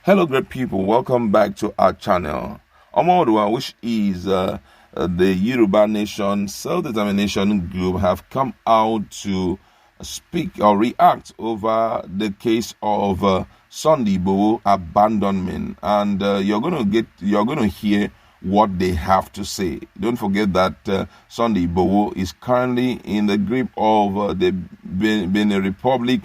Hello, great people. Welcome back to our channel. Odua, which is the Yoruba Nation Self-Determination Group, have come out to speak or react over the case of Sunday Igboho abandonment, and you're gonna hear what they have to say. Don't forget that Sunday Igboho is currently in the grip of the Benin Republic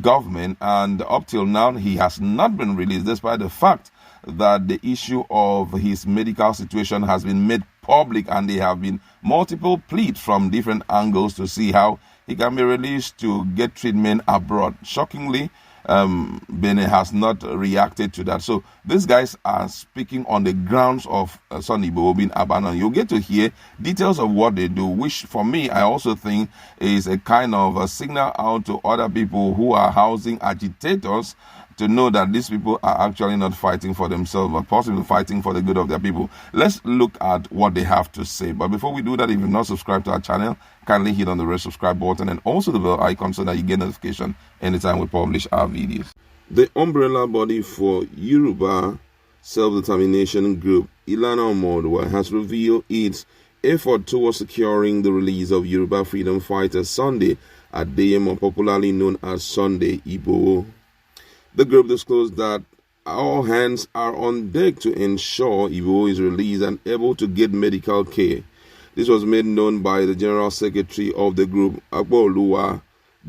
government, and up till now he has not been released, despite the fact that the issue of his medical situation has been made public, and there have been multiple pleas from different angles to see how he can be released to get treatment abroad. Shockingly, Benin has not reacted to that. So these guys are speaking on the grounds of Sunday Igboho being abandoned. You'll get to hear details of what they do, which for me, I also think is a kind of a signal out to other people who are housing agitators to know that these people are actually not fighting for themselves, but possibly fighting for the good of their people. Let's look at what they have to say. But before we do that, if you're not subscribed to our channel, kindly hit on the red subscribe button and also the bell icon so that you get notification anytime we publish our videos. The umbrella body for Yoruba Self-Determination Group, Ilana, has revealed its effort towards securing the release of Yoruba freedom fighter Sunday Adeyemo, popularly known as Sunday Igboho. The group disclosed that all hands are on deck to ensure Igboho is released and able to get medical care. This was made known by the General Secretary of the group, Odua,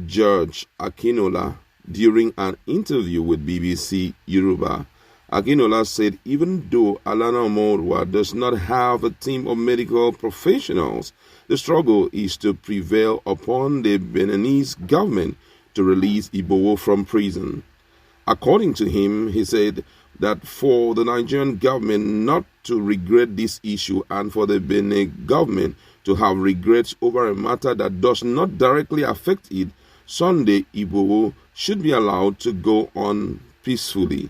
George Akinola, during an interview with BBC Yoruba. Akinola said even though Ilana does not have a team of medical professionals, the struggle is to prevail upon the Beninese government to release Igboho from prison. According to him, he said that for the Nigerian government not to regret this issue and for the Benin government to have regrets over a matter that does not directly affect it, Sunday Igboho should be allowed to go on peacefully.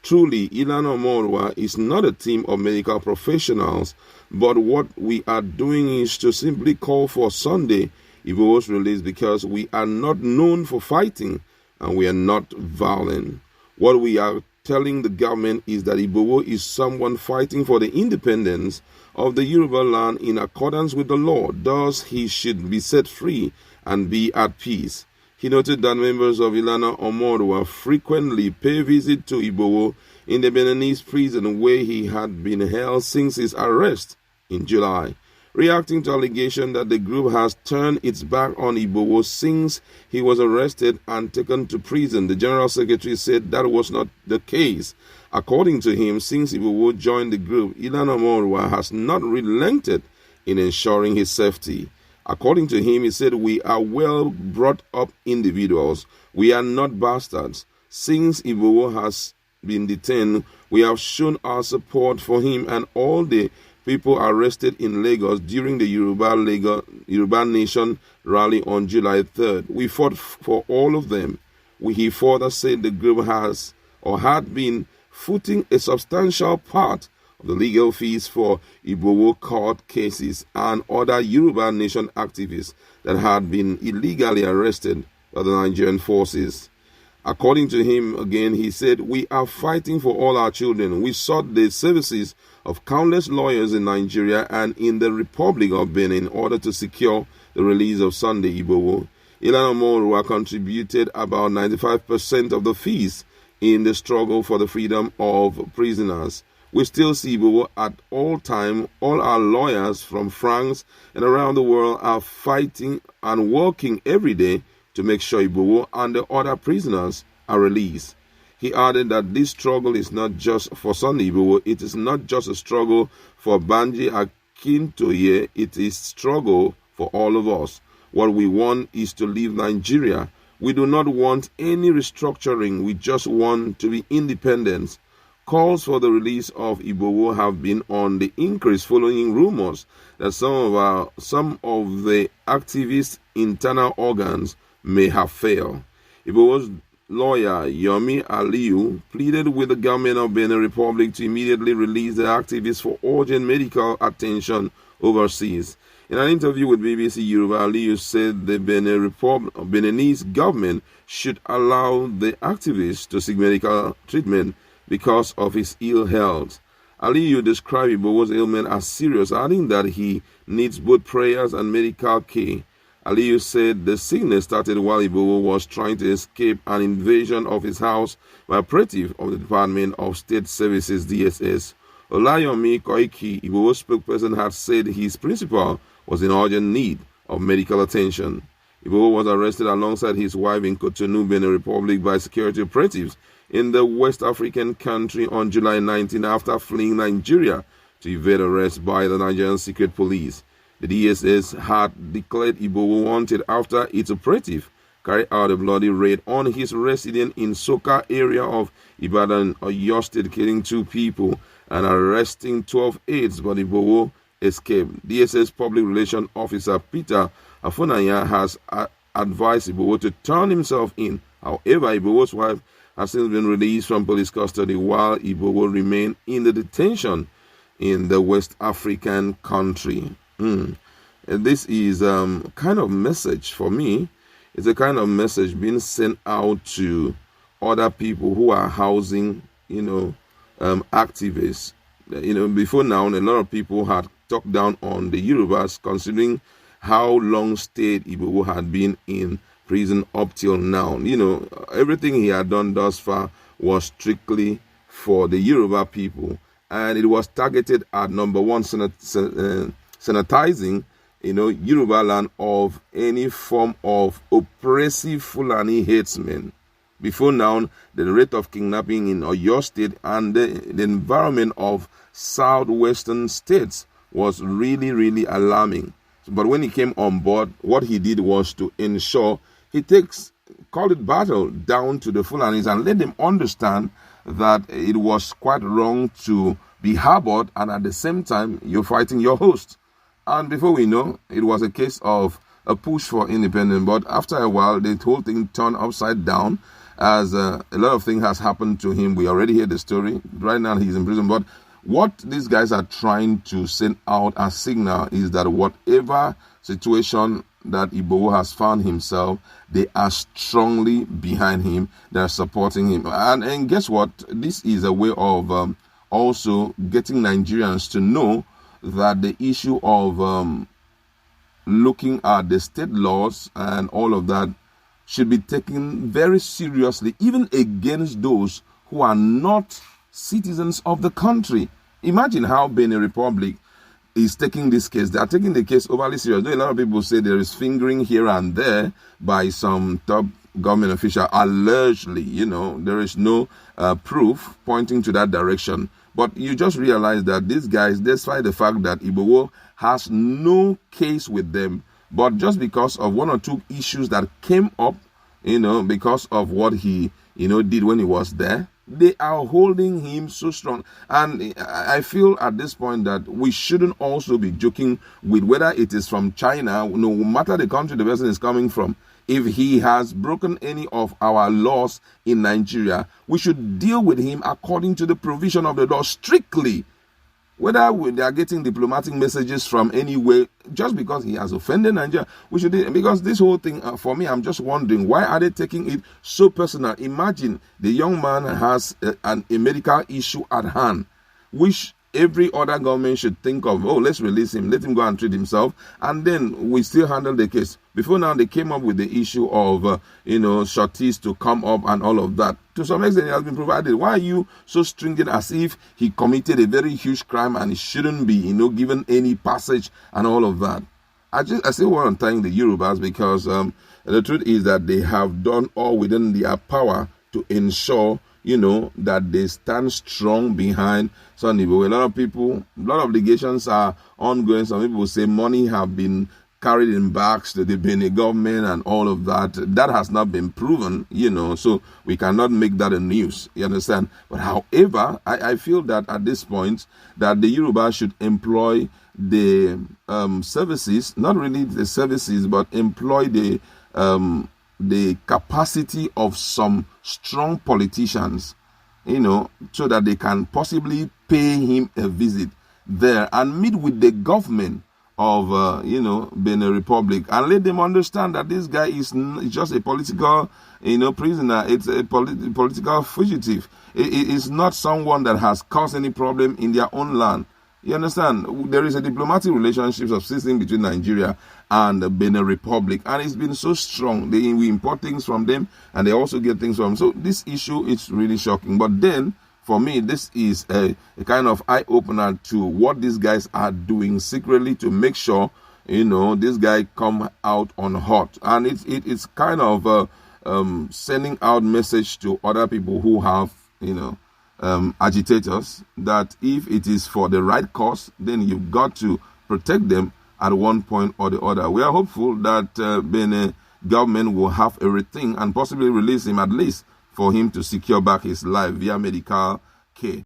Truly, Ilana is not a team of medical professionals, but what we are doing is to simply call for Sunday Igboho's release because we are not known for fighting and we are not violent. What we are telling the government is that Igboho is someone fighting for the independence of the Yoruba land in accordance with the law. Thus, he should be set free and be at peace. He noted that members of Ilana frequently pay visit to Igboho in the Beninese prison where he had been held since his arrest in July. Reacting to allegation that the group has turned its back on Igboho since he was arrested and taken to prison, the General Secretary said that was not the case. According to him, since Igboho joined the group, Ilana has not relented in ensuring his safety. According to him, he said, "We are well brought up individuals. We are not bastards. Since Igboho has been detained, we have shown our support for him and all the people arrested in Lagos during the Yoruba Nation rally on July 3rd. We fought for all of them." He further said the group has or had been footing a substantial part of the legal fees for Igboho court cases and other Yoruba Nation activists that had been illegally arrested by the Nigerian forces. According to him, again, he said, "We are fighting for all our children. We sought the services of countless lawyers in Nigeria and in the Republic of Benin in order to secure the release of Sunday Igboho." Ilana contributed about 95% of the fees in the struggle for the freedom of prisoners. We still see Igboho at all time. All our lawyers from France and around the world are fighting and working every day to make sure Igboho and the other prisoners are released. He added that this struggle is not just for Sunday Igboho, it is not just a struggle for Banji Akintoye, it is a struggle for all of us. What we want is to leave Nigeria. We do not want any restructuring, we just want to be independent. Calls for the release of Igboho have been on the increase following rumors that some of the activists' internal organs may have failed. Igboho's lawyer Yomi Aliyu pleaded with the government of Benin Republic to immediately release the activists for urgent medical attention overseas. In an interview with BBC Yoruba, Aliyu said the Beninese government should allow the activists to seek medical treatment because of his ill health. Aliyu described Igboho's ailment as serious, adding that he needs both prayers and medical care. Aliyu said the sickness started while Igboho was trying to escape an invasion of his house by operative of the Department of State Services (DSS). Olayomi Koiki, Igboho's spokesperson, had said his principal was in urgent need of medical attention. Igboho was arrested alongside his wife in Cotonou, Benin Republic, by security operatives in the West African country on July 19 after fleeing Nigeria to evade arrest by the Nigerian Secret Police. The DSS had declared Igboho wanted after its operative carried out a bloody raid on his residence in Soka area of Ibadan, Oyo State, killing 2 people and arresting 12 aides, but Igboho escaped. DSS Public Relations Officer Peter Afunanya has advised Igboho to turn himself in. However, Igboho's wife has since been released from police custody while Igboho remained in the detention in the West African country. And this is kind of message for me. It's a kind of message being sent out to other people who are housing, activists. Before now, a lot of people had talked down on the Yorubas, considering how long stayed Igboho had been in prison up till now. Everything he had done thus far was strictly for the Yoruba people, and it was targeted at, number one, sanitizing, Yoruba land of any form of oppressive Fulani headsmen. Before now, the rate of kidnapping in Oyo State and the environment of southwestern states was really, really alarming. But when he came on board, what he did was to ensure he called it battle down to the Fulanis and let them understand that it was quite wrong to be harbored, and at the same time, you're fighting your host. And before we know, it was a case of a push for independence. But after a while, the whole thing turned upside down, as a lot of things has happened to him. We already heard the story. Right now, he's in prison. But what these guys are trying to send out as signal is that whatever situation that Igboho has found himself, they are strongly behind him. They are supporting him. And guess what? This is a way of also getting Nigerians to know that the issue of looking at the state laws and all of that should be taken very seriously, even against those who are not citizens of the country. Imagine how Benin Republic is taking this case. They are taking the case overly serious. Though a lot of people say there is fingering here and there by some top government official, allegedly, there is no proof pointing to that direction. But you just realize that these guys, despite the fact that Igboho has no case with them, but just because of 1 or 2 issues that came up, because of what he, did when he was there, they are holding him so strong. And I feel at this point that we shouldn't also be joking with whether it is from China, no matter the country the person is coming from. If he has broken any of our laws in Nigeria, we should deal with him according to the provision of the law strictly. Whether they are getting diplomatic messages from anywhere, just because he has offended Nigeria, we should, because this whole thing, for me, I'm just wondering, why are they taking it so personal? Imagine the young man has a medical issue at hand, which every other government should think of. Oh, let's release him, let him go and treat himself, and then we still handle the case. Before now, they came up with the issue of, shorties to come up and all of that. To some extent, it has been provided. Why are you so stringent, as if he committed a very huge crime and he shouldn't be, given any passage and all of that? I still want to thank the Yorubas, because the truth is that they have done all within their power to ensure, that they stand strong behind Sunday. A lot of people, a lot of allegations are ongoing. Some people say money have been carried in bags to the Benin government and all of that. That has not been proven, so we cannot make that a news, you understand? But however, I feel that at this point, that the Yoruba should employ the services, not really the services, but employ the capacity of some strong politicians, so that they can possibly pay him a visit there and meet with the government of, Benin Republic, and let them understand that this guy is just a political, prisoner. It's a political fugitive. It's not someone that has caused any problem in their own land. You understand? There is a diplomatic relationship subsisting between Nigeria and the Benin Republic, and it's been so strong. We import things from them, and they also get things from them. So this issue is really shocking. But then, for me, this is a kind of eye-opener to what these guys are doing secretly to make sure, this guy come out on hot. And it's kind of sending out message to other people who have, agitators, that if it is for the right cause, then you've got to protect them at one point or the other. We are hopeful that Benin government will have a rethink and possibly release him, at least for him to secure back his life via medical care.